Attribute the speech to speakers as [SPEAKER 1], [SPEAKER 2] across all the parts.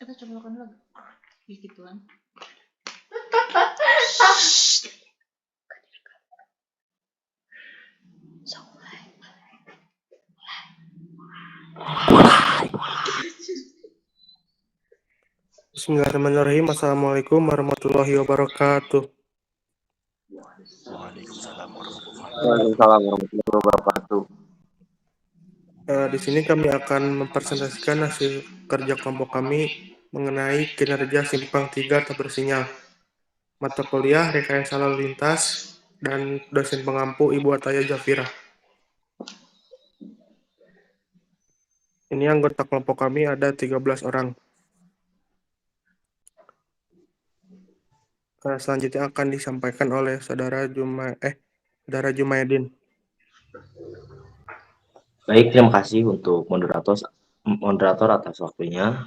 [SPEAKER 1] Kita coba makan dulu. Kayak gituan. So,
[SPEAKER 2] Bismillahirrahmanirrahim. Assalamualaikum warahmatullahi wabarakatuh.
[SPEAKER 3] Waalaikumsalam warahmatullahi wabarakatuh.
[SPEAKER 2] Di sini kami akan mempresentasikan hasil kerja kelompok kami mengenai kinerja simpang 3 tak bersinyal. Mata kuliah rekayasa lalu lintas dan dosen pengampu Ibu Ataya Jafira. Ini anggota kelompok kami ada 13 orang. Selanjutnya akan disampaikan oleh Saudara Jumaidin.
[SPEAKER 3] Baik, terima kasih untuk moderator atas waktunya.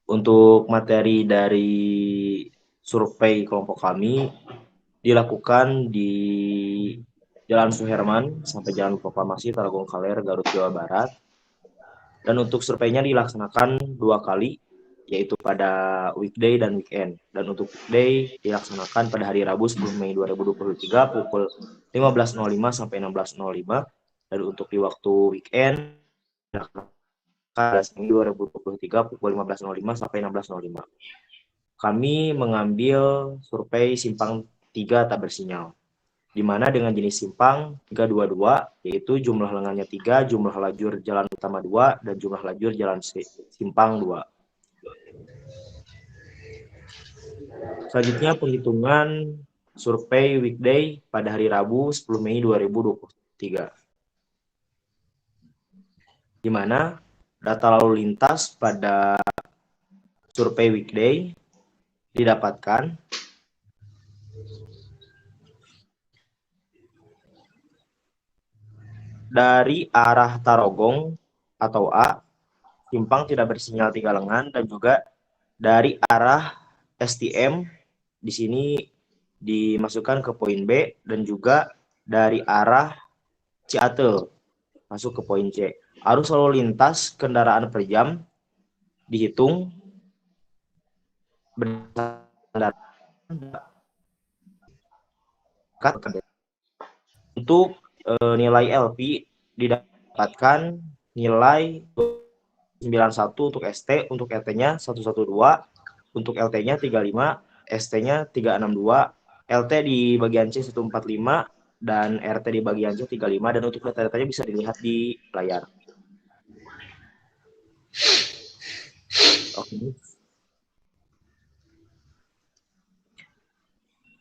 [SPEAKER 3] Untuk materi dari survei kelompok kami dilakukan di Jalan Suherman sampai Jalan Proklamasi Tarogong Kaler, Garut, Jawa Barat. Dan untuk surveinya dilaksanakan 2 kali, yaitu pada weekday dan weekend. Dan untuk weekday dilaksanakan pada hari Rabu 10 Mei 2023 pukul 15.05 sampai 16.05. Dan untuk di waktu weekend pada 11 Mei 2023 pukul 15.05 sampai 16.05. Kami mengambil survei simpang 3 tak bersinyal, di mana dengan jenis simpang 322, yaitu jumlah lengannya 3, jumlah lajur jalan utama 2, dan jumlah lajur jalan simpang 2. Selanjutnya penghitungan survei weekday pada hari Rabu 10 Mei 2023. Di mana data lalu lintas pada survei weekday didapatkan dari arah Tarogong atau A, simpang tidak bersinyal 3 lengan, dan juga dari arah STM di sini dimasukkan ke poin B, dan juga dari arah Ciatel masuk ke poin C. Arus lalu lintas kendaraan per jam dihitung berdasarkan untuk nilai LP didapatkan nilai 91 untuk ST, untuk LT-nya 112, untuk LT-nya 35, ST-nya 362, LT di bagian C 145, dan RT di bagian C 35, dan untuk data-datanya bisa dilihat di layar. Oke.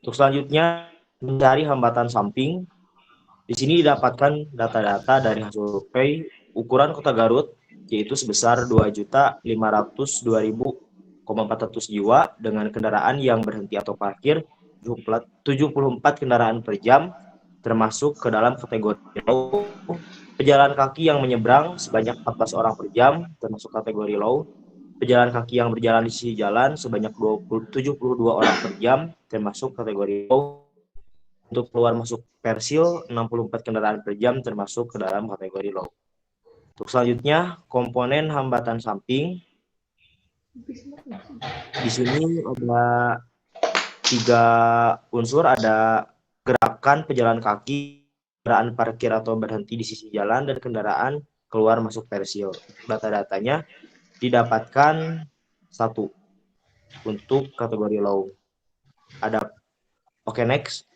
[SPEAKER 3] Untuk selanjutnya mencari hambatan samping. Di sini didapatkan data-data dari hasil survei ukuran Kota Garut, yaitu sebesar 2.502.400 jiwa dengan kendaraan yang berhenti atau parkir 74 kendaraan per jam, termasuk ke dalam kategori low. Pejalan kaki yang menyeberang sebanyak 14 orang per jam, termasuk kategori low. Pejalan kaki yang berjalan di sisi jalan sebanyak 72 orang per jam, termasuk kategori low. Untuk keluar masuk persil 64 kendaraan per jam, termasuk ke dalam kategori low. Untuk selanjutnya komponen hambatan samping. Di sini ada 3 unsur, ada gerakan pejalan kaki, kendaraan parkir atau berhenti di sisi jalan, dan kendaraan keluar masuk persil. Data-datanya didapatkan 1 untuk kategori low. Ada oke, next.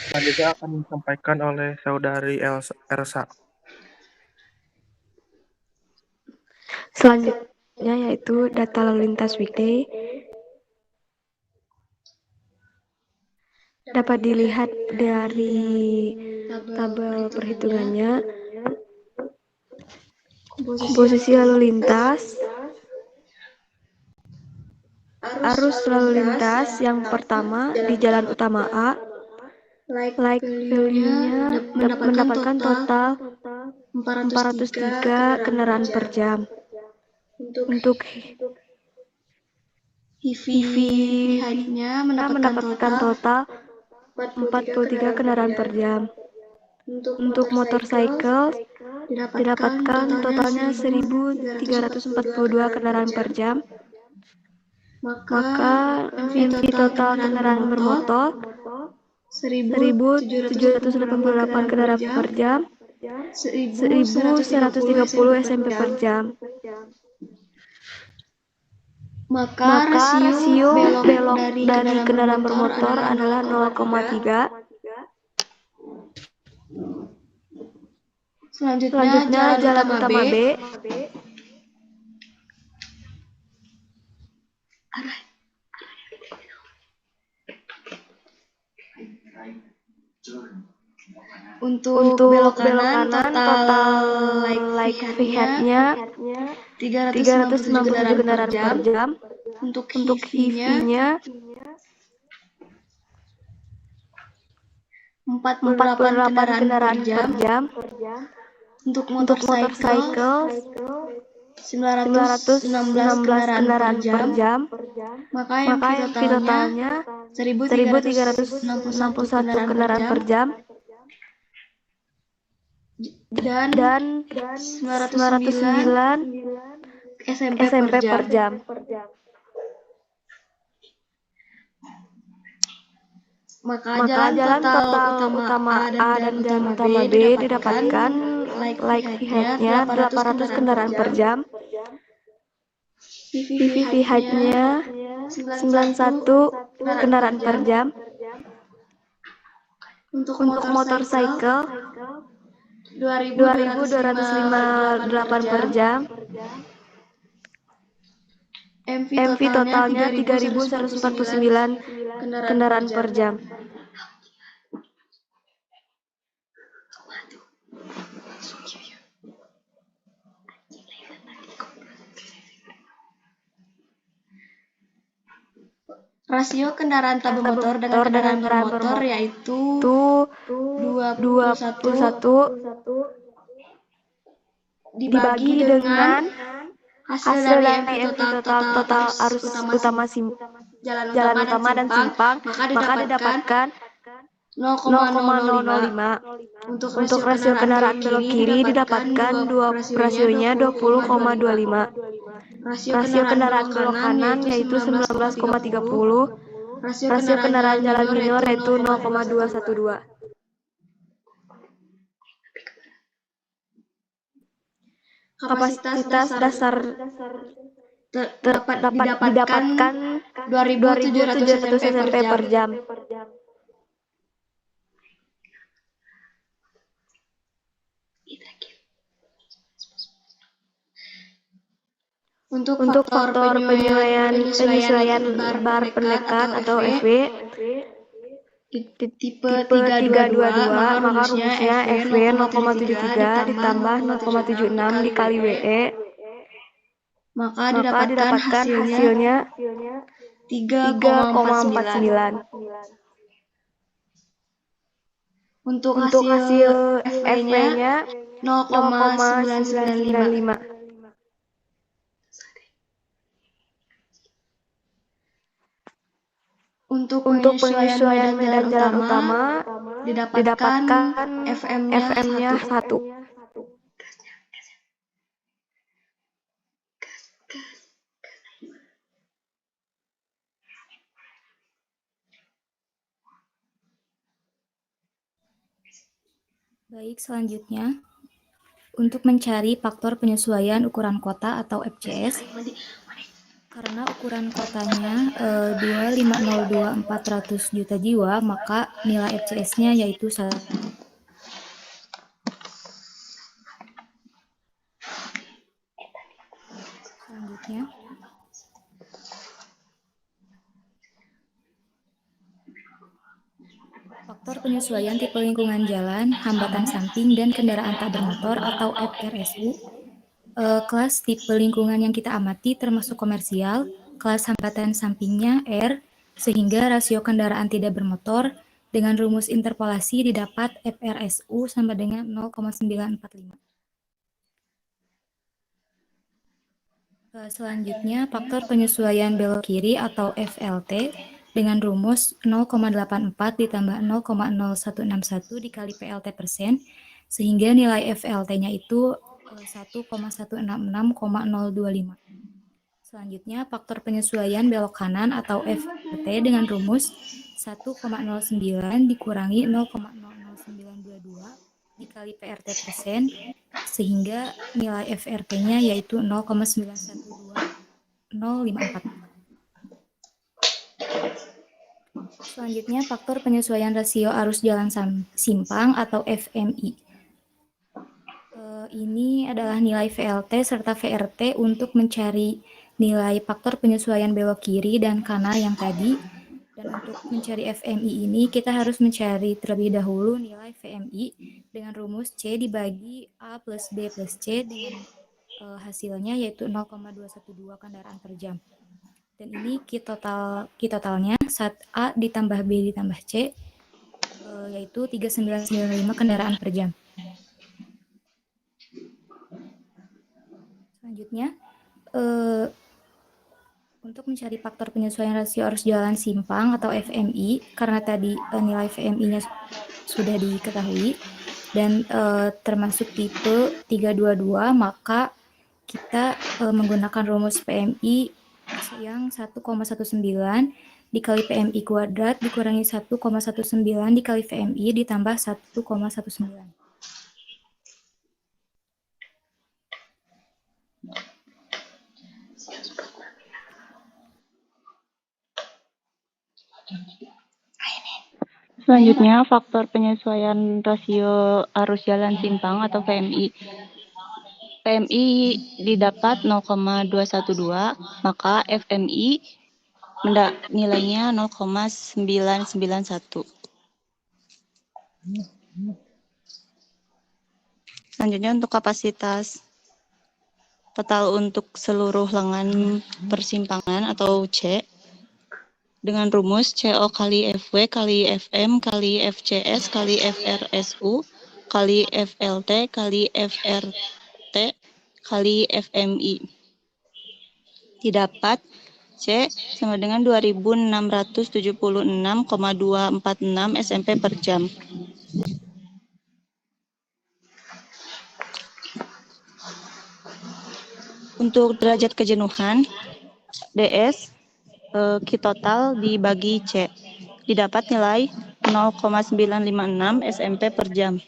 [SPEAKER 2] Selanjutnya akan disampaikan oleh Saudari Ersa.
[SPEAKER 4] Selanjutnya yaitu data lalu lintas weekday. Dapat dilihat dari tabel perhitungannya. Komposisi lalu lintas. Arus lalu lintas yang pertama di jalan utama A, like value-nya mendapatkan total 403 kendaraan per jam. Untuk EV height-nya mendapatkan total 43 kendaraan per jam. Untuk motorcycle didapatkan totalnya 1.342 kendaraan per jam, maka MV total kendaraan bermotor 1.788 kendaraan per jam, 1.130 SMP per jam. Maka rasio belok dari kendaraan bermotor adalah 0,3. Selanjutnya jalan utama B. Untuk belok kanan total like headnya 397 kendaraan per jam. Untuk HIV-nya 48 kendaraan per jam. Untuk motorcycle 916 kendaraan per jam. Maka MV totalnya 1.361 kendaraan per jam. Dan 909 SMP per jam. Maka jalan total utama A dan jalan utama B didapatkan like head-nya 800 kendaraan per jam. PVV height-nya 91 kendaraan per jam. Untuk motorcycle 2.258 per jam. MV totalnya 3.149 kendaraan per jam.
[SPEAKER 1] Rasio kendaraan tak bermotor dengan kendaraan bermotor yaitu
[SPEAKER 4] 21 dibagi dengan hasil dari MV total arus utama jalan utama dan simpang, maka didapatkan 0,005. Untuk rasio kendaraan belok kiri didapatkan rasionya 20,25. Rasio kendaraan belok kanan yaitu 19,30. Rasio kendaraan jalan minor yaitu 0,212. Kapasitas dasar dapat didapatkan 2.700 SMP per jam. Untuk faktor penyesuaian bar pendekat atau FW tipe 322, maka rumusnya FW 0,73 ditambah 0,76 dikali WE, maka didapatkan hasilnya 3,49. Untuk hasil FW-nya 0,995. Untuk penyesuaian medan jalan utama didapatkan FM-nya 1.
[SPEAKER 5] Baik, selanjutnya untuk mencari faktor penyesuaian ukuran kota atau FCS, karena ukuran kotanya 2502400 juta jiwa, maka nilai FCS-nya yaitu 1. Selanjutnya, faktor penyesuaian tipe lingkungan jalan, hambatan samping, dan kendaraan tak bermotor atau FRSU. Kelas tipe lingkungan yang kita amati termasuk komersial, kelas hambatan sampingnya R, sehingga rasio kendaraan tidak bermotor dengan rumus interpolasi didapat FRSU sama dengan 0,945. Selanjutnya, faktor penyesuaian belok kiri atau FLT dengan rumus 0,84 ditambah 0,0161 dikali PLT persen sehingga nilai FLT-nya itu 1,166,025. Selanjutnya, faktor penyesuaian belok kanan atau FRT dengan rumus 1,09 dikurangi 0,00922 dikali PRT persen, sehingga nilai FRT-nya yaitu 0,912054. Selanjutnya, faktor penyesuaian rasio arus jalan simpang atau FMI. Ini adalah nilai VLT serta VRT untuk mencari nilai faktor penyesuaian belok kiri dan kanan yang tadi. Dan untuk mencari FMI ini, kita harus mencari terlebih dahulu nilai VMI dengan rumus C dibagi A plus B plus C dengan hasilnya yaitu 0,212 kendaraan per jam. Dan ini key totalnya saat A ditambah B ditambah C, yaitu 3995 kendaraan per jam. Selanjutnya, untuk mencari faktor penyesuaian rasio arus jalan simpang atau FMI, karena tadi nilai VMI-nya sudah diketahui dan termasuk tipe 322, maka kita menggunakan rumus PMI yang 1,19 dikali PMI kuadrat dikurangi 1,19 dikali VMI ditambah 1,19.
[SPEAKER 6] Selanjutnya, faktor penyesuaian rasio arus jalan simpang atau PMI. PMI didapat 0,212, maka FMI nilainya 0,991. Selanjutnya untuk kapasitas total untuk seluruh lengan persimpangan atau C dengan rumus CO kali FW kali FM kali FCS kali FRSU kali FLT kali FRT kali FMI. Didapat C sama dengan 2676,246 SMP per jam. Untuk derajat kejenuhan, DS Q total dibagi C. Didapat nilai 0,956 SMP per jam.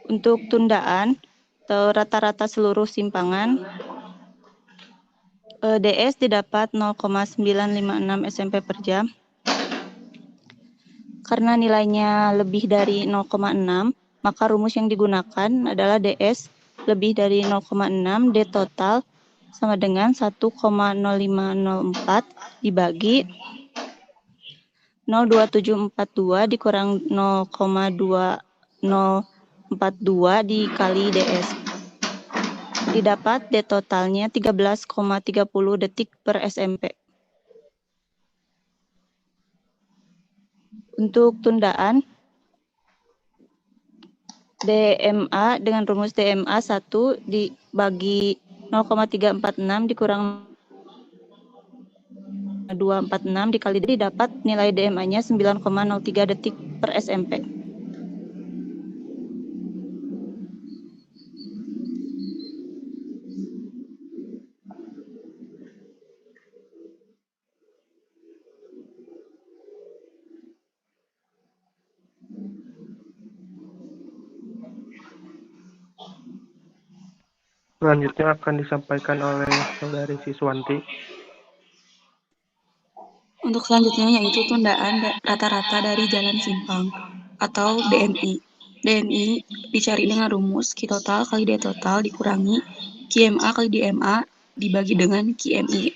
[SPEAKER 6] Untuk tundaan atau rata-rata seluruh simpangan, DS didapat 0,956 SMP per jam. Karena nilainya lebih dari 0,6, maka rumus yang digunakan adalah DS lebih dari 0,6, D total sama dengan 1,0504 dibagi 02742 dikurang 0,2042 dikali DS. Didapat D totalnya 13,30 detik per SMP. Untuk tundaan, DMA dengan rumus DMA 1 dibagi 0,346 dikurang 246 dikali didapat nilai DMA-nya 9,03 detik per SMP.
[SPEAKER 2] Selanjutnya akan disampaikan oleh Saudari Siswanti.
[SPEAKER 7] Untuk selanjutnya yaitu tundaan rata-rata dari jalan simpang atau DMI. DMI dicari dengan rumus Q total kali D total dikurangi QMA kali DMA dibagi dengan QMI.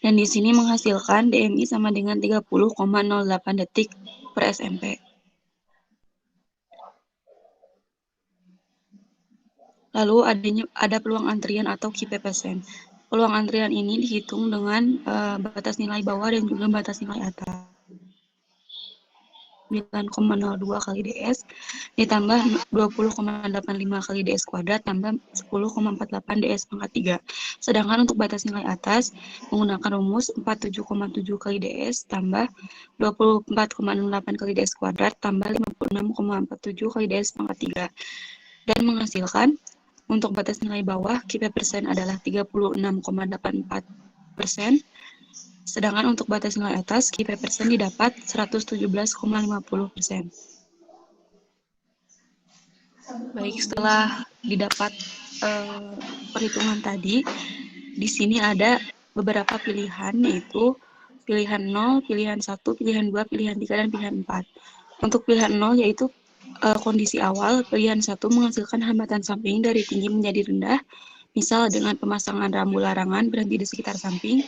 [SPEAKER 7] Dan di sini menghasilkan DMI sama dengan 30,08 detik per SMP. Lalu ada peluang antrian atau QPPSN. Peluang antrian ini dihitung dengan batas nilai bawah dan juga batas nilai atas. 9,02 kali ds ditambah 20,85 kali ds kuadrat tambah 10,48 ds pangkat 3. Sedangkan untuk batas nilai atas menggunakan rumus 47,7 kali ds tambah 24,68 kali ds kuadrat tambah 56,47 kali ds pangkat 3. Dan menghasilkan untuk batas nilai bawah Kp% adalah 36,84%. Sedangkan untuk batas nilai atas, Kp% didapat 117,50%. Baik, setelah didapat perhitungan tadi, di sini ada beberapa pilihan, yaitu pilihan 0, pilihan 1, pilihan 2, pilihan 3, dan pilihan 4. Untuk pilihan 0 yaitu kondisi awal, pilihan 1 menghasilkan hambatan samping dari tinggi menjadi rendah, misal dengan pemasangan rambu larangan berhenti di sekitar samping.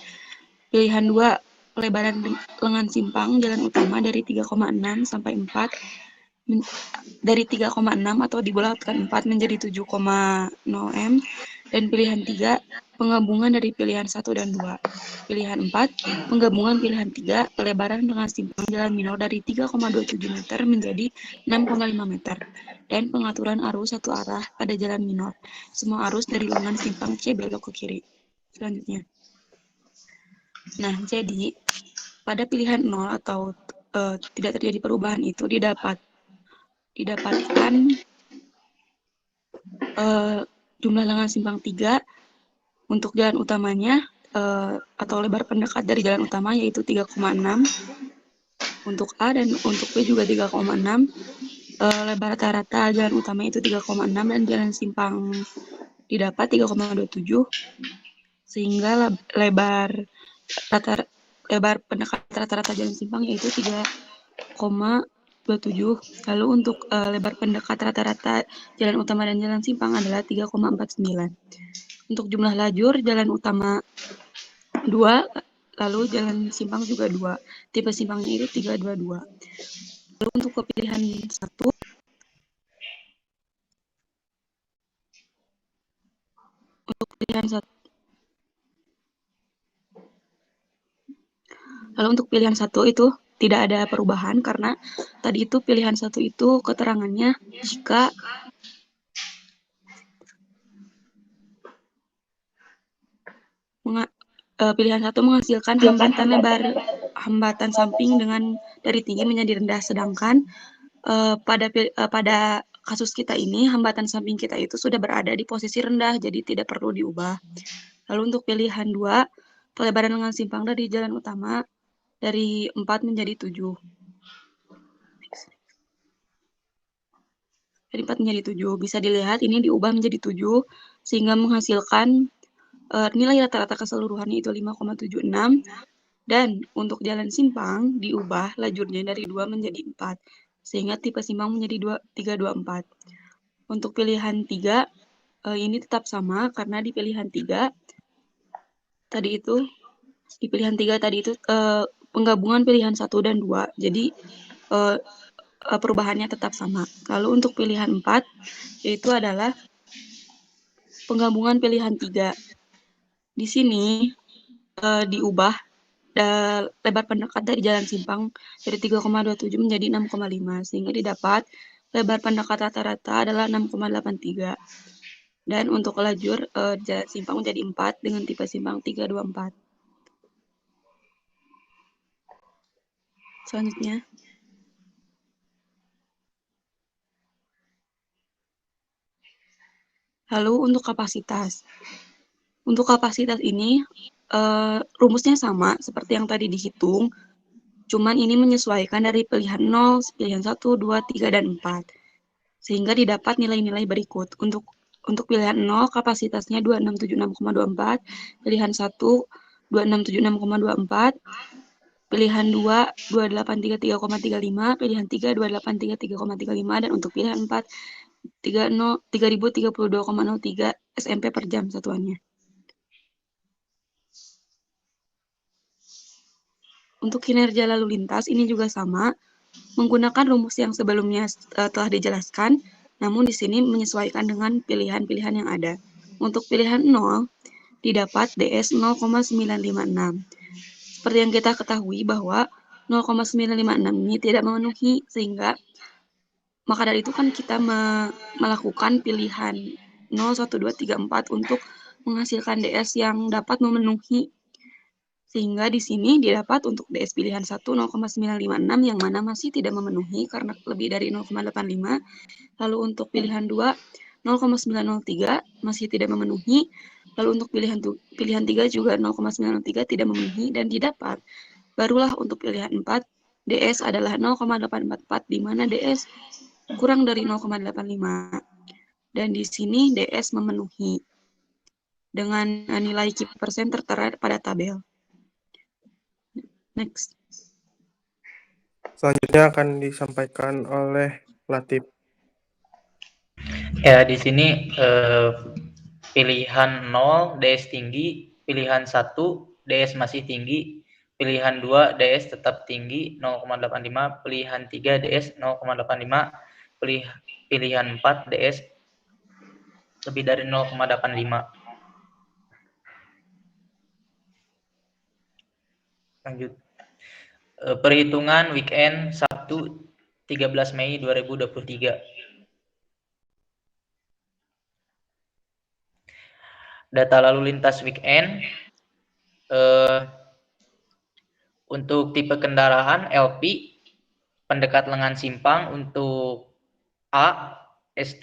[SPEAKER 7] Pilihan 2, pelebaran lengan simpang jalan utama dari 3,6 sampai 4, dari 3,6 atau dibulatkan 4 menjadi 7,0 m. Dan pilihan 3, penggabungan dari pilihan 1 dan 2. Pilihan 4, penggabungan pilihan 3, pelebaran lengan simpang jalan minor dari 3,27 meter menjadi 6,5 meter. Dan pengaturan arus satu arah pada jalan minor. Semua arus dari lengan simpang C belok ke kiri. Selanjutnya. Nah, jadi pada pilihan 0 atau tidak terjadi perubahan itu didapatkan jumlah lengan simpang 3 untuk jalan utamanya atau lebar pendekat dari jalan utama yaitu 3,6 untuk A, dan untuk B juga 3,6. Lebar rata-rata jalan utama itu 3,6 dan jalan simpang didapat 3,27, sehingga lebar pendekat rata-rata jalan simpang yaitu 3,27. Lalu untuk lebar pendekat rata-rata jalan utama dan jalan simpang adalah 3,49. Untuk jumlah lajur, jalan utama 2, lalu jalan simpang juga 2. Tipe simpangnya itu 322. Lalu untuk pilihan 1, lalu untuk pilihan 1 itu tidak ada perubahan karena tadi itu pilihan 1 itu keterangannya jika pilihan 1 menghasilkan hambatan samping dengan dari tinggi menjadi rendah, sedangkan pada kasus kita ini hambatan samping kita itu sudah berada di posisi rendah, jadi tidak perlu diubah. Lalu untuk pilihan 2, pelebaran lengan simpang dari jalan utama dari 4 menjadi 7. Dari 4 menjadi 7. Bisa dilihat ini diubah menjadi 7 sehingga menghasilkan nilai rata-rata keseluruhannya itu 5,76, dan untuk jalan simpang diubah lajurnya dari 2 menjadi 4 sehingga tipe simpang menjadi 324. Untuk pilihan 3 ini tetap sama karena di pilihan 3 tadi itu penggabungan pilihan 1 dan 2, jadi perubahannya tetap sama. Lalu untuk pilihan 4 yaitu adalah penggabungan pilihan 3. Di sini diubah lebar pendekat dari jalan simpang dari 3,27 menjadi 6,5 sehingga didapat lebar pendekat rata-rata adalah 6,83. Dan untuk lajur jalan simpang menjadi 4 dengan tipe simpang 324. Selanjutnya. Lalu untuk kapasitas. Untuk kapasitas ini rumusnya sama seperti yang tadi dihitung, cuman ini menyesuaikan dari pilihan 0, pilihan 1, 2, 3, dan 4. Sehingga didapat nilai-nilai berikut. Untuk pilihan 0 kapasitasnya 2676,24, pilihan 1 2676,24, pilihan 2 2833,35, pilihan 3 2833,35, dan untuk pilihan 4 3032,03 SMP per jam satuannya. Untuk kinerja lalu lintas ini juga sama, menggunakan rumus yang sebelumnya telah dijelaskan, namun di sini menyesuaikan dengan pilihan-pilihan yang ada. Untuk pilihan 0, didapat DS 0,956. Seperti yang kita ketahui bahwa 0,956 ini tidak memenuhi, sehingga maka dari itu kan kita melakukan pilihan 0, 1, 2, 3, 4 untuk menghasilkan DS yang dapat memenuhi. Sehingga di sini didapat untuk DS pilihan 1 0,956 yang mana masih tidak memenuhi karena lebih dari 0,85. Lalu untuk pilihan 2 0,903 masih tidak memenuhi. Lalu untuk pilihan 3 juga 0,903 tidak memenuhi dan didapat. Barulah untuk pilihan 4 DS adalah 0,844 di mana DS kurang dari 0,85. Dan di sini DS memenuhi dengan nilai key persen tertera pada tabel. Next.
[SPEAKER 2] Selanjutnya akan disampaikan oleh Latif.
[SPEAKER 8] Ya, di sini pilihan 0 DS tinggi, pilihan 1 DS masih tinggi, pilihan 2 DS tetap tinggi 0,85, pilihan 3 DS 0,85, pilihan 4 DS lebih dari 0,85. Lanjut. Perhitungan weekend Sabtu 13 Mei 2023. Data lalu lintas weekend untuk tipe kendaraan LP pendekat lengan simpang untuk A ST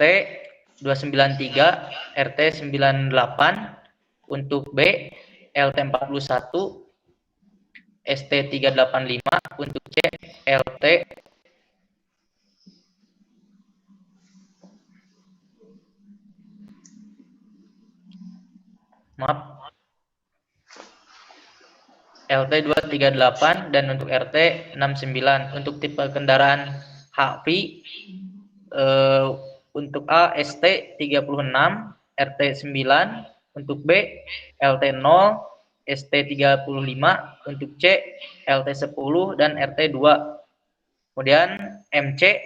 [SPEAKER 8] 293 RT 98, untuk B LT 41 ST 385, untuk C LT LT 238 dan untuk RT 69. Untuk tipe kendaraan HV untuk A ST 36 RT 9, untuk B LT 0 ST 35, untuk C LT 10 dan RT 2. Kemudian MC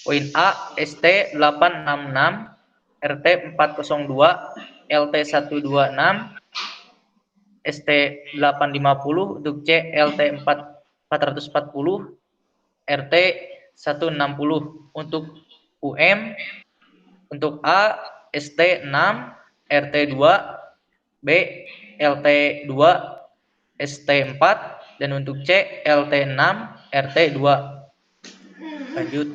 [SPEAKER 8] poin A ST 866 RT 402 LT 126 ST 850, untuk C LT 440 RT 160. Untuk UM untuk A ST 6 RT 2, B LT 2 ST 4 dan untuk C LT 6 RT 2. Lanjut.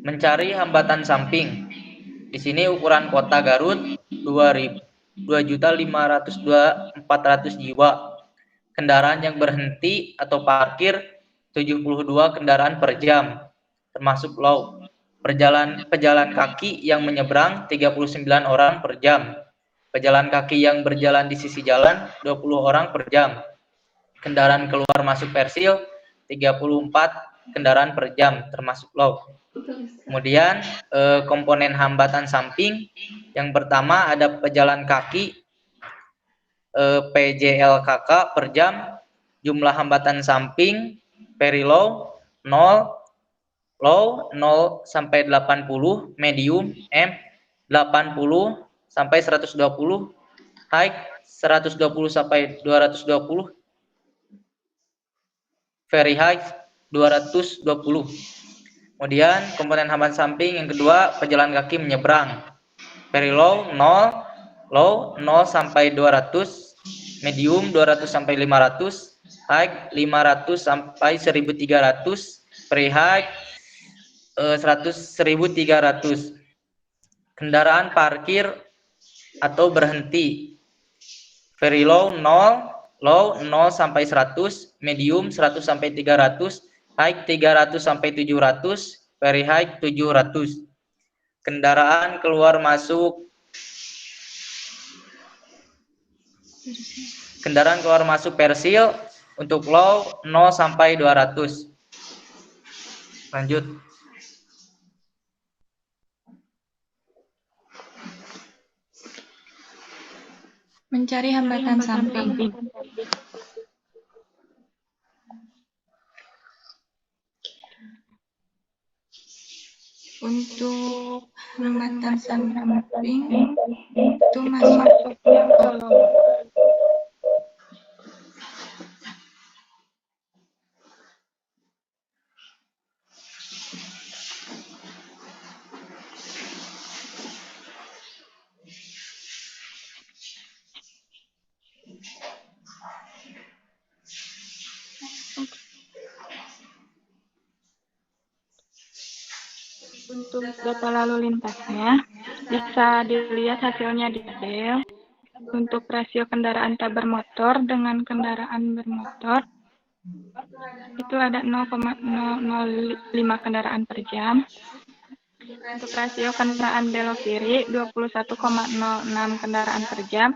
[SPEAKER 8] Mencari hambatan samping. Di sini ukuran kota Garut 2.502.400 jiwa. Kendaraan yang berhenti atau parkir 72 kendaraan per jam, termasuk low. Pejalan kaki yang menyeberang 39 orang per jam. Pejalan kaki yang berjalan di sisi jalan 20 orang per jam. Kendaraan keluar masuk Persil 34 kendaraan per jam, termasuk low. Kemudian komponen hambatan samping yang pertama ada pejalan kaki PJLKK per jam, jumlah hambatan samping very low 0, low 0 sampai 80, medium M 80 sampai 120, high 120 sampai 220, very high 220. Kemudian komponen hambatan samping yang kedua pejalan kaki menyeberang very low 0, low 0 sampai 200, medium 200 sampai 500, high 500 sampai 1300, very high 100.300. Kendaraan parkir atau berhenti very low 0, low 0 sampai 100, medium 100 sampai 300, high 300 sampai 700, very high 700. Kendaraan keluar masuk Persil untuk low 0 sampai 200. Lanjut.
[SPEAKER 1] Mencari hambatan samping. Untuk
[SPEAKER 7] hambatan samping itu masuknya ke laut. Untuk data lalu lintasnya, bisa dilihat hasilnya di tabel. Untuk rasio kendaraan tak bermotor dengan kendaraan bermotor, itu ada 0,005 kendaraan per jam. Untuk rasio kendaraan belok kiri, 21,06 kendaraan per jam.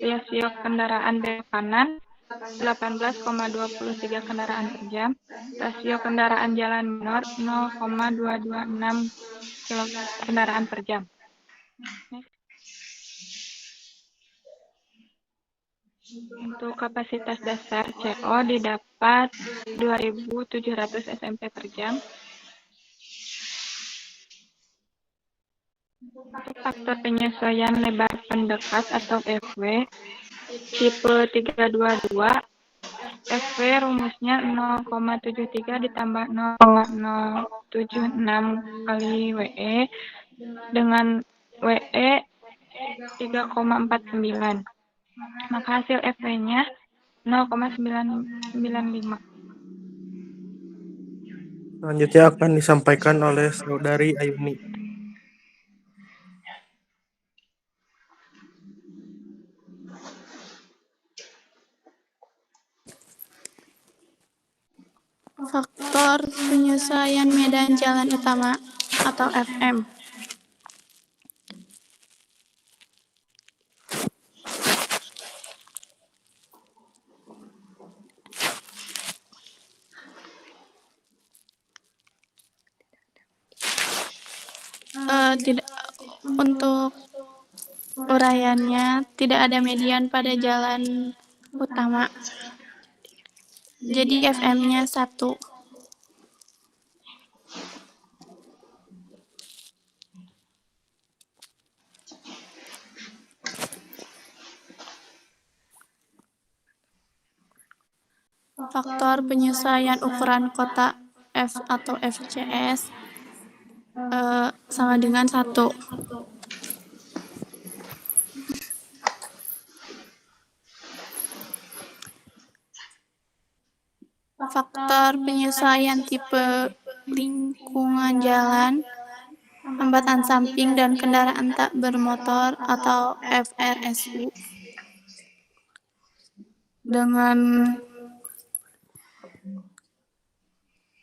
[SPEAKER 7] Rasio kendaraan belok kanan, 18,23 kendaraan per jam. Rasio kendaraan jalan minor 0,226 kendaraan per jam. Untuk kapasitas dasar CO didapat 2.700 SMP per jam. Untuk faktor penyesuaian lebar pendekat atau FW tipe 322, FW rumusnya 0,73 ditambah 0,076 kali WE dengan WE 3,49. Maka hasil FW-nya 0,995.
[SPEAKER 2] Selanjutnya akan disampaikan oleh Saudari Ayuni.
[SPEAKER 9] Faktor penyesuaian medan jalan utama atau FM. Tidak, untuk uraiannya tidak ada median pada jalan utama. Jadi FM-nya 1. Faktor penyesuaian ukuran kotak F atau FCS sama dengan 1. Faktor penyesuaian tipe lingkungan jalan, hambatan samping dan kendaraan tak bermotor atau FRSU dengan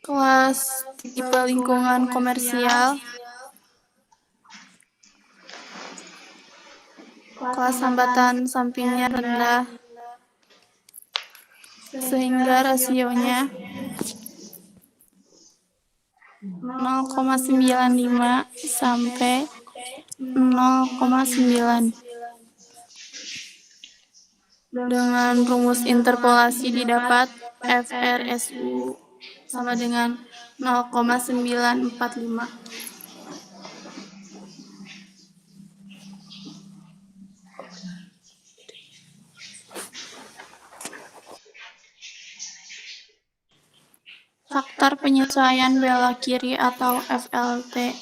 [SPEAKER 9] kelas tipe lingkungan komersial, kelas hambatan sampingnya rendah sehingga rasionya 0,95 sampai 0,9. Dengan rumus interpolasi didapat FRSU sama dengan 0,945. Faktor penyesuaian belok kiri atau FLT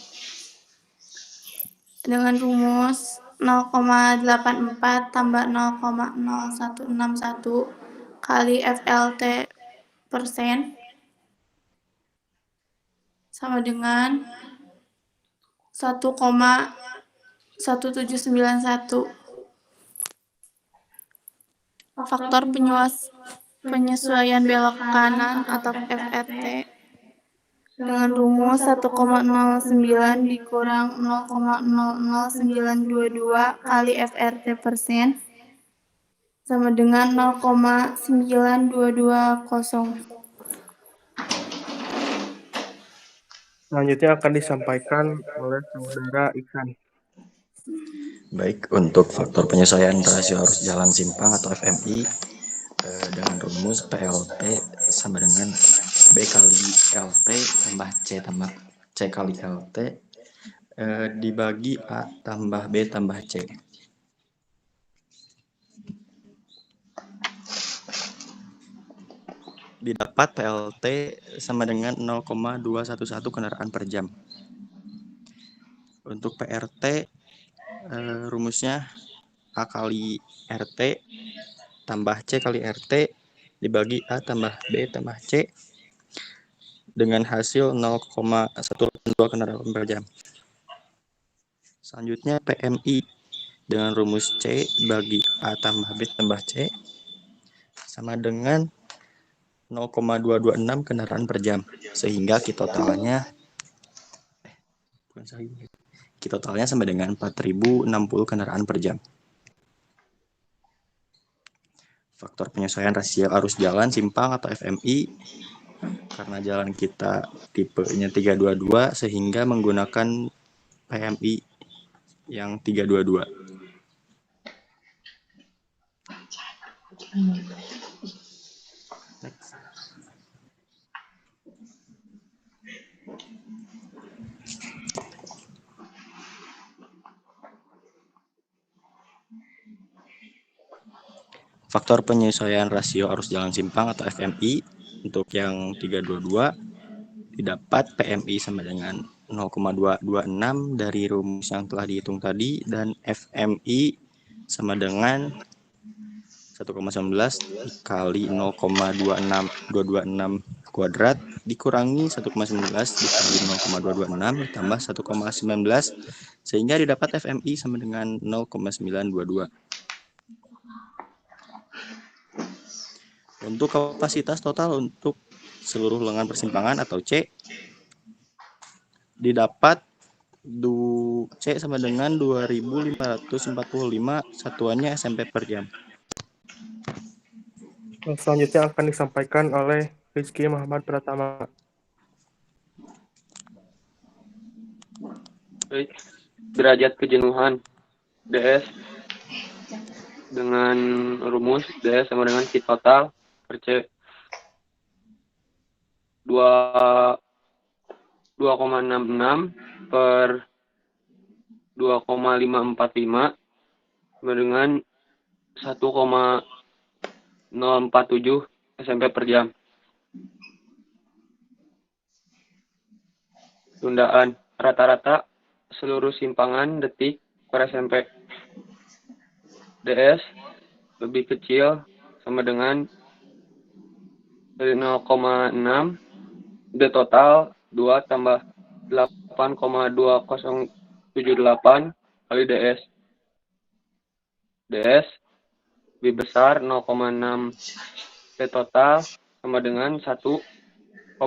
[SPEAKER 9] dengan rumus 0,84 tambah 0,0161 kali FLT persen sama dengan 1,1791. Faktor penyesuaian belok kanan atau FRT dengan rumus 1,09 dikurang 0,00922 kali FRT persen sama dengan 0,9220.
[SPEAKER 2] Selanjutnya akan disampaikan oleh Saudara Ikan.
[SPEAKER 10] Baik, untuk faktor penyesuaian rasio arus jalan simpang atau FMI dengan rumus PLT sama dengan B kali LT tambah C kali LT dibagi A tambah B tambah C. Didapat PLT sama dengan 0,211 kendaraan per jam. Untuk PRT, rumusnya A kali RT tambah C kali RT dibagi A tambah B tambah C dengan hasil 0,112 kendaraan per jam. Selanjutnya PMI dengan rumus C bagi A tambah B tambah C sama dengan 0,226 kendaraan per jam. Sehingga Q-totalnya sama dengan 4060 kendaraan per jam. Faktor penyesuaian rasio arus jalan simpang atau FMI, karena jalan kita tipenya 322 sehingga menggunakan PMI yang 322. Faktor penyesuaian rasio arus jalan simpang atau FMI untuk yang 322 didapat PMI sama dengan 0,226 dari rumus yang telah dihitung tadi dan FMI sama dengan 1,19 dikali 0,226 kuadrat dikurangi 1,19 dikali 0,226 ditambah 1,19 sehingga didapat FMI sama dengan 0,922. Untuk kapasitas total untuk seluruh lengan persimpangan atau C didapat C sama dengan 2545 satuannya SMP per jam.
[SPEAKER 2] Selanjutnya akan disampaikan oleh Rizky Muhammad Pratama.
[SPEAKER 11] Baik, derajat kejenuhan DS dengan rumus DS sama dengan Q total per C 2,66 per 2,545 sama dengan 1,047 SMP per jam. Tundaan rata-rata seluruh simpangan detik per SMP. DS lebih kecil sama dengan 0,6 D total 2 tambah 8,2078 kali DS. DS lebih besar 0,6 D total sama dengan 1,0504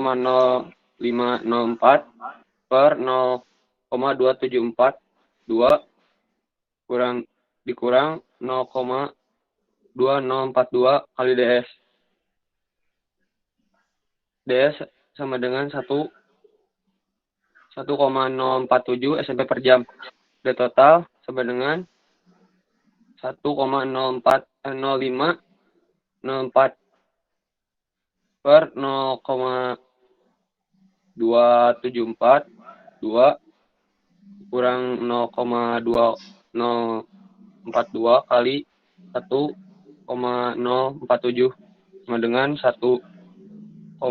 [SPEAKER 11] per 0,274 2 dikurang 0,2042 kali DS. DS sama dengan 1,047 SMP per jam. D total sama dengan 1,0504 per 0,274 2 kurang 0,2042 kali 1,047 sama dengan 1,0504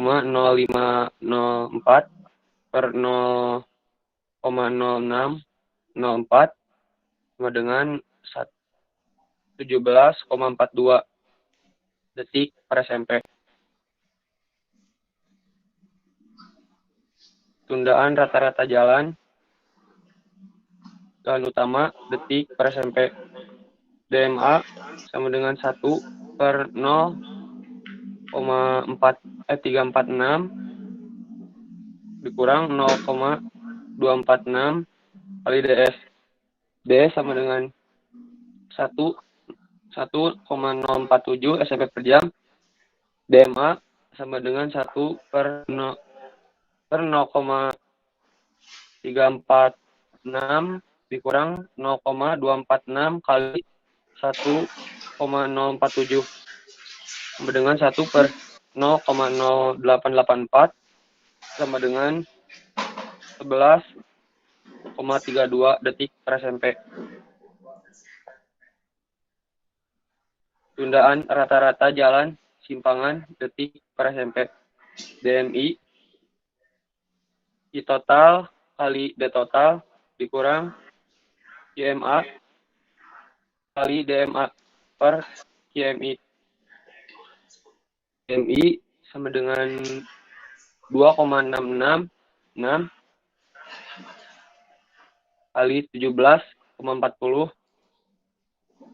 [SPEAKER 11] per 0,0604 sama dengan 17,42 detik per SMP. Tundaan rata-rata jalan utama detik per SMP. DMA sama dengan 1 per 0,346 dikurang 0,246 kali DS. DS sama dengan 1,047 SMP per jam. DMA sama dengan 1 per 0,346 dikurang 0,246 kali 1,047 sama dengan 1 per 0,0884 sama dengan 11 0,32 detik per SMP. Tundaan rata-rata jalan simpangan detik per SMP. DMI I total kali D total dikurang IMA kali DMA per QMI. DMI sama dengan 2,666 kali 17,40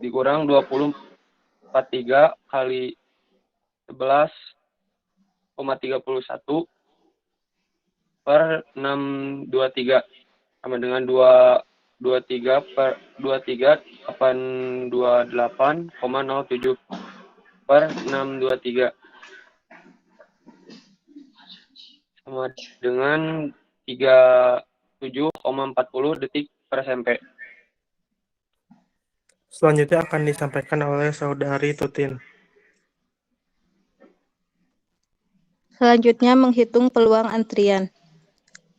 [SPEAKER 11] dikurang 20,43 kali 11,31 per 623 sama dengan 223 per 828,07 per 623 sama dengan 37,40 detik per SMP.
[SPEAKER 2] Selanjutnya akan disampaikan oleh Saudari Tutin.
[SPEAKER 6] Selanjutnya menghitung peluang antrian.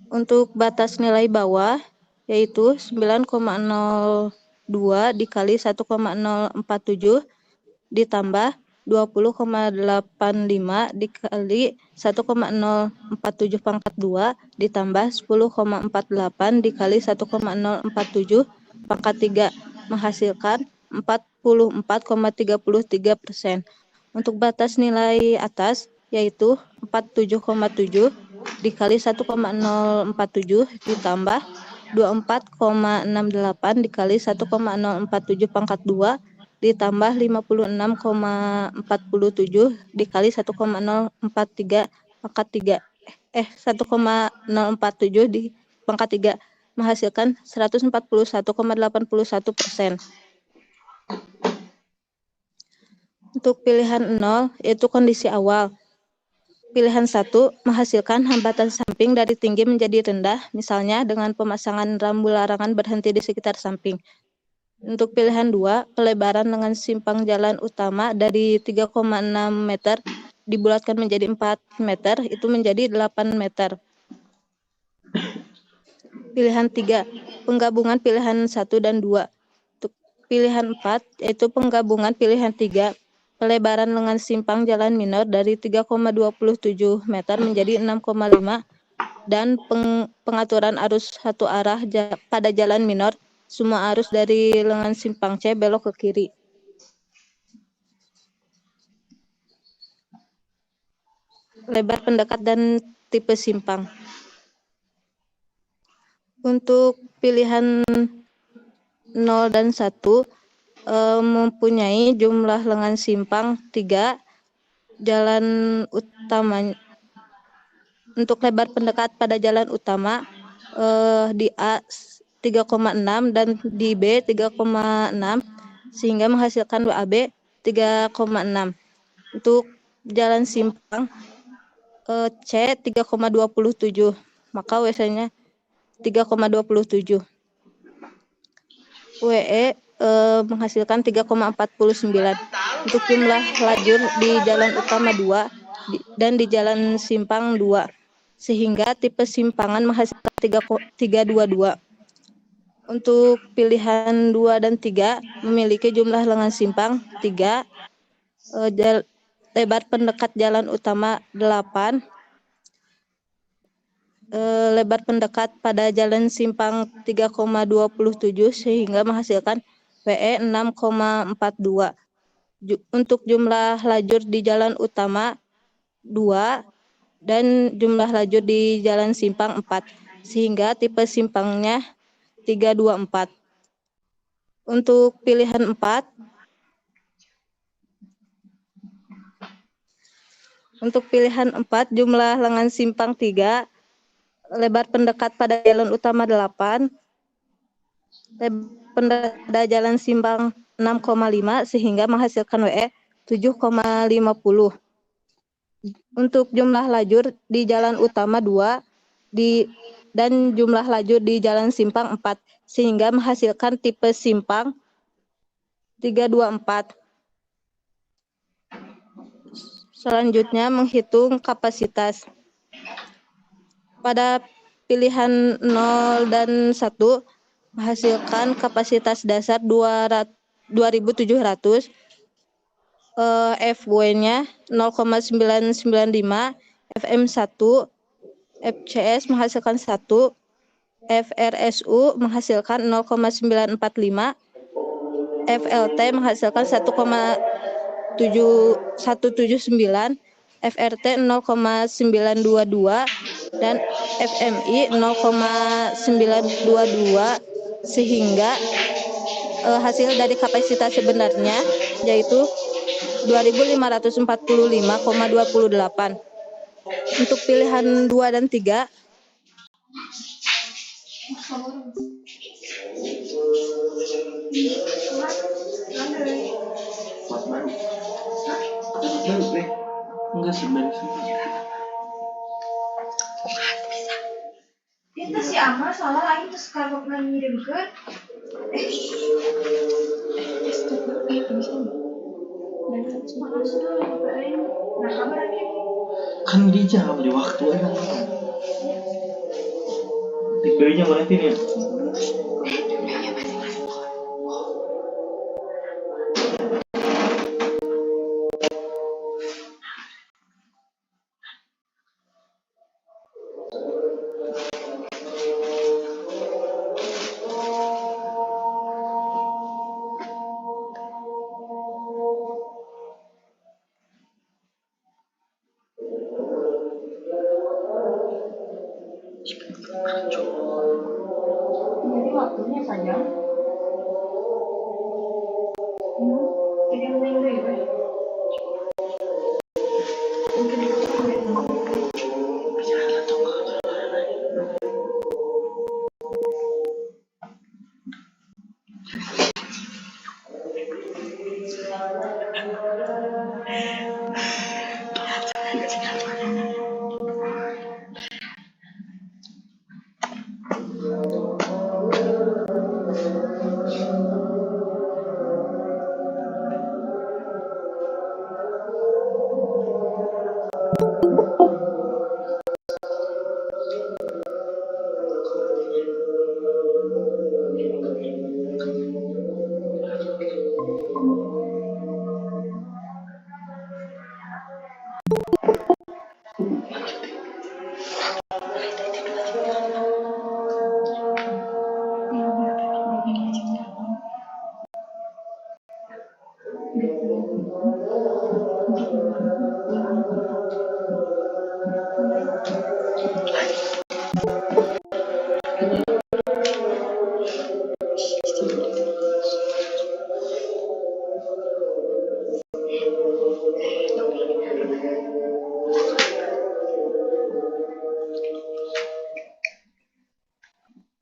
[SPEAKER 6] Untuk batas nilai bawah yaitu 9,02 dikali 1,047 ditambah 20,85 dikali 1,047 pangkat 2 ditambah 10,48 dikali 1,047 pangkat 3 menghasilkan 44,33%. Untuk batas nilai atas yaitu 47,7 dikali 1,047 ditambah 24,68 dikali 1,047 pangkat 2 ditambah 56,47 dikali 1,043 pangkat 3 1,047 di pangkat 3 menghasilkan 141,81%. Untuk pilihan 0 yaitu kondisi awal. Pilihan 1 menghasilkan hambatan samping dari tinggi menjadi rendah, misalnya dengan pemasangan rambu larangan berhenti di sekitar samping. Untuk pilihan 2, pelebaran lengan simpang jalan utama dari 3,6 meter dibulatkan menjadi 4 meter, itu menjadi 8 meter. Pilihan 3, penggabungan pilihan 1 dan 2. Untuk pilihan 4, yaitu penggabungan pilihan 3, pelebaran lengan simpang jalan minor dari 3,27 meter menjadi 6,5 dan pengaturan arus satu arah pada jalan minor, semua arus dari lengan simpang C belok ke kiri. Lebar pendekat dan tipe simpang. Untuk pilihan 0 dan 1 mempunyai jumlah lengan simpang 3, jalan utama. Untuk lebar pendekat pada jalan utama di A 3,6 dan di B 3,6 sehingga menghasilkan WAB 3,6. Untuk jalan simpang C 3,27 maka WC-nya 3,27. WE menghasilkan 3,49. Untuk jumlah lajur di jalan utama 2 dan di jalan simpang 2 sehingga tipe simpangan menghasilkan 322. Untuk pilihan 2 dan 3 memiliki jumlah lengan simpang 3, lebar pendekat jalan utama 8, lebar pendekat pada jalan simpang 3,27 sehingga menghasilkan WE 6,42. Untuk jumlah lajur di jalan utama 2 dan jumlah lajur di jalan simpang 4 sehingga tipe simpangnya 324. Untuk pilihan 4 jumlah lengan simpang 3, lebar pendekat pada jalan utama 8, lebar pada jalan simpang 6,5 sehingga menghasilkan WE 7,50. Untuk jumlah lajur di jalan utama 2 dan jumlah lajur di jalan simpang 4 sehingga menghasilkan tipe simpang 324. Selanjutnya menghitung kapasitas. Pada pilihan 0 dan 1 menghasilkan kapasitas dasar 2.700, FW-nya 0,995, FM1, FCS menghasilkan 1, FRSU menghasilkan 0,945, FLT menghasilkan 1,179, FRT 0,922, dan FMI 0,922, sehingga hasil dari kapasitas sebenarnya yaitu 2.545,28. Untuk pilihan 2 dan 3
[SPEAKER 1] Itu si Amar salah lagi terus kalau ngirimkeun
[SPEAKER 12] kan dijawab di waktu enak tikenya mana ini ya.
[SPEAKER 1] jadi waktunya panjang.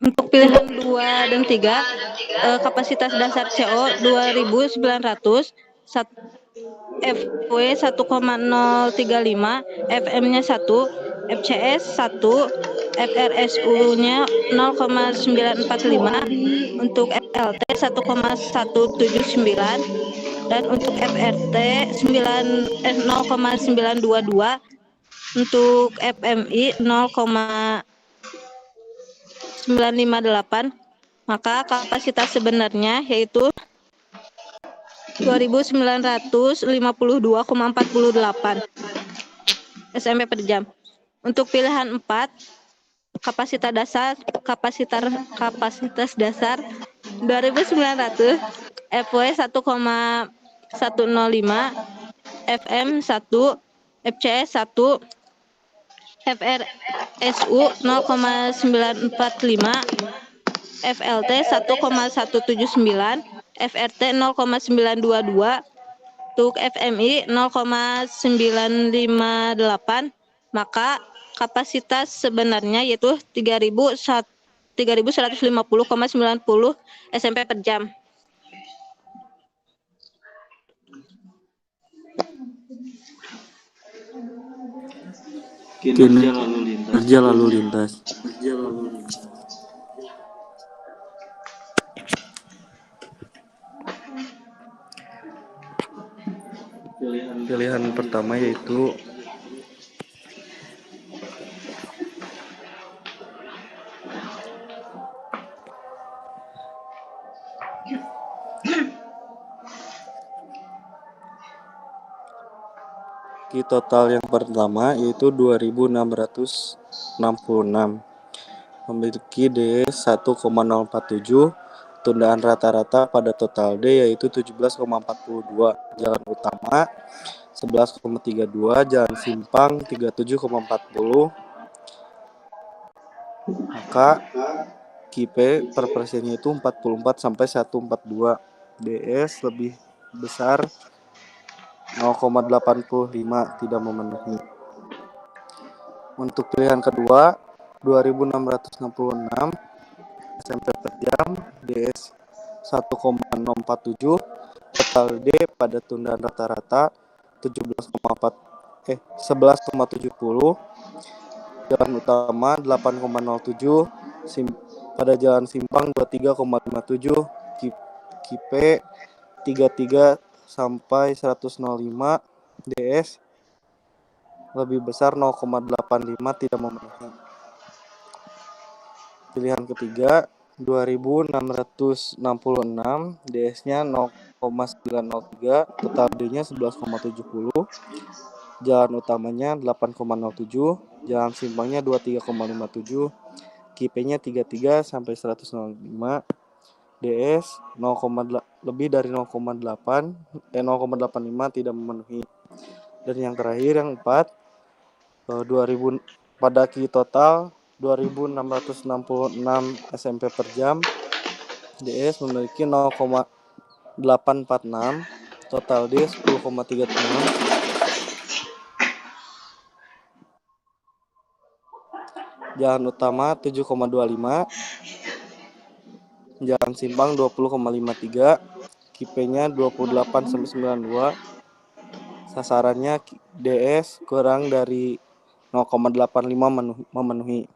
[SPEAKER 6] Untuk pilihan 2 dan 3, kapasitas dasar CO 2.900, FW 1,035, FM-nya 1, FCS 1, FRSU-nya 0,945, untuk FLT 1,179, dan untuk FRT 0,922, untuk FMI 0,958, maka kapasitas sebenarnya yaitu 2.952,48 SMP per jam. Untuk pilihan 4, kapasitas dasar 2.900, FW 1,105, FM 1, FCS 1, FRSU 0,945, FLT 1,179, FRT 0,922, untuk FMI 0,958, maka kapasitas sebenarnya yaitu 3.150,90 SMP per jam.
[SPEAKER 12] Kinerja lalu lintas.
[SPEAKER 2] Pilihan pertama yaitu Ki total yang pertama yaitu 2.666, memiliki DS 1,047, tundaan rata-rata pada total D yaitu 17,42, jalan utama 11,32, jalan simpang 37,40, maka KIP per persennya itu 44 sampai 142. DS lebih besar 0,85, tidak memenuhi. Untuk pilihan kedua 2.666 SMP per jam, DS 1,047, total D pada tundaan rata-rata 11,70, jalan utama 8,07, pada jalan simpang 23,57, KIP 33 sampai 105, DS lebih besar 0,85, tidak memenuhi. Pilihan ketiga 2.666, DS-nya 0,903, total D-nya 11,70, jalan utamanya 8,07, jalan simpangnya 23,57, KIP-nya 33 sampai 105, DS lebih dari 0,85, tidak memenuhi. Dan yang terakhir yang 4, 2000 pada Ki total 2.666 SMP per jam, DS memiliki 0,846, total D 10,36, jalan utama 7,25, jalan simpang 20,53, KIP-nya 28 sampai 92, sasarannya DS kurang dari 0,85 memenuhi.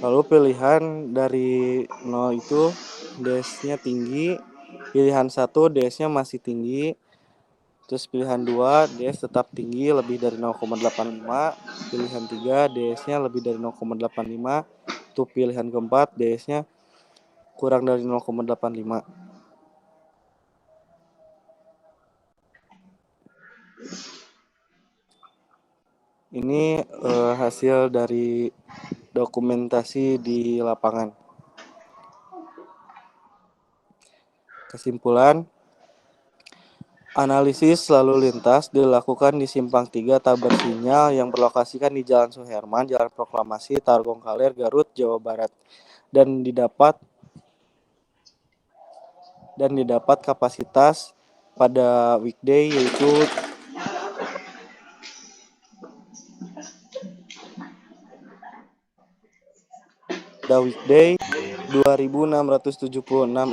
[SPEAKER 2] Lalu pilihan dari 0 itu DS-nya tinggi, pilihan 1 DS-nya masih tinggi, terus pilihan 2 DS tetap tinggi lebih dari 0,85, pilihan 3 DS-nya lebih dari 0,85, untuk pilihan keempat DS-nya kurang dari 0,85. Ini hasil dari dokumentasi di lapangan. Kesimpulan, analisis lalu lintas dilakukan di simpang 3 tak bersinyal yang berlokasikan di Jalan Suherman, Jalan Proklamasi, Targong Kaler, Garut, Jawa Barat, dan didapat kapasitas pada weekday yaitu weekday 2.676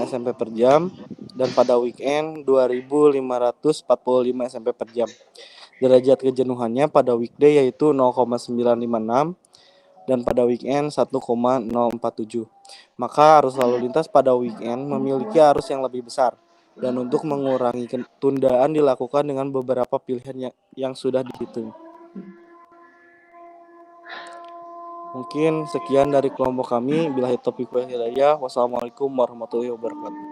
[SPEAKER 2] SMP per jam dan pada weekend 2.545 SMP per jam. Derajat kejenuhannya pada weekday yaitu 0,956 dan pada weekend 1,047. Maka arus lalu lintas pada weekend memiliki arus yang lebih besar. Dan untuk mengurangi ketundaan dilakukan dengan beberapa pilihan yang sudah dihitung. Mungkin sekian dari kelompok kami. Billahi taufiq wal hidayah. Wassalamualaikum warahmatullahi wabarakatuh.